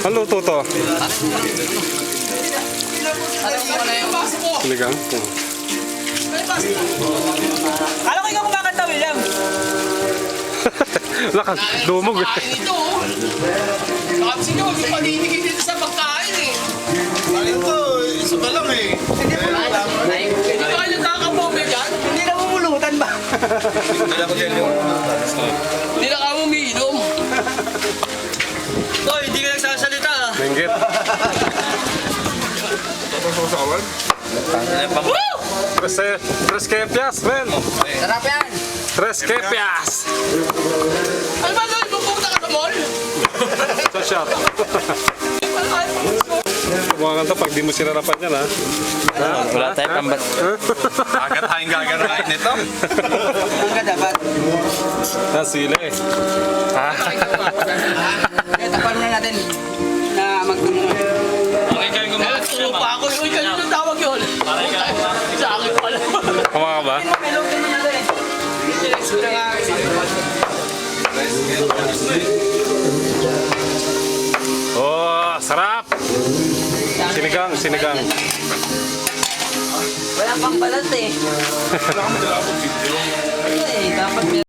Ang luto to. Sinigang. Alam ko ikaw kumakanta, William. Lakas, lumog eh. Kain ito. Sabi nyo, huwag yung panitigil dito sa pagkain eh. Kain to, isa ba lang eh. Hindi kayo nagkakapobe dyan. Hindi na mumulutan ba? Hindi na kamo umiinom. Hoy, hindi ka nagsasalita ah. Menggit. Tres kepias, men. Sarap yan. Tres kepias. Ano ba doon? Pupunta ka sa mall? Sa shop. Buwangan to pag di mo sinarapan yan, ha? Wala tayo pambat. Agad tayong gaganahin nito. Ang ka dapat. Sili. Kaya tapan na natin na magtungo. Nagturo pa ako. Uy, kanino tawag yun? Sa akin pala. Kama ka ba? May loob din na natin. Oh, sarap! Sinigang, sinigang. Wala pang balat eh. Wala eh, dapat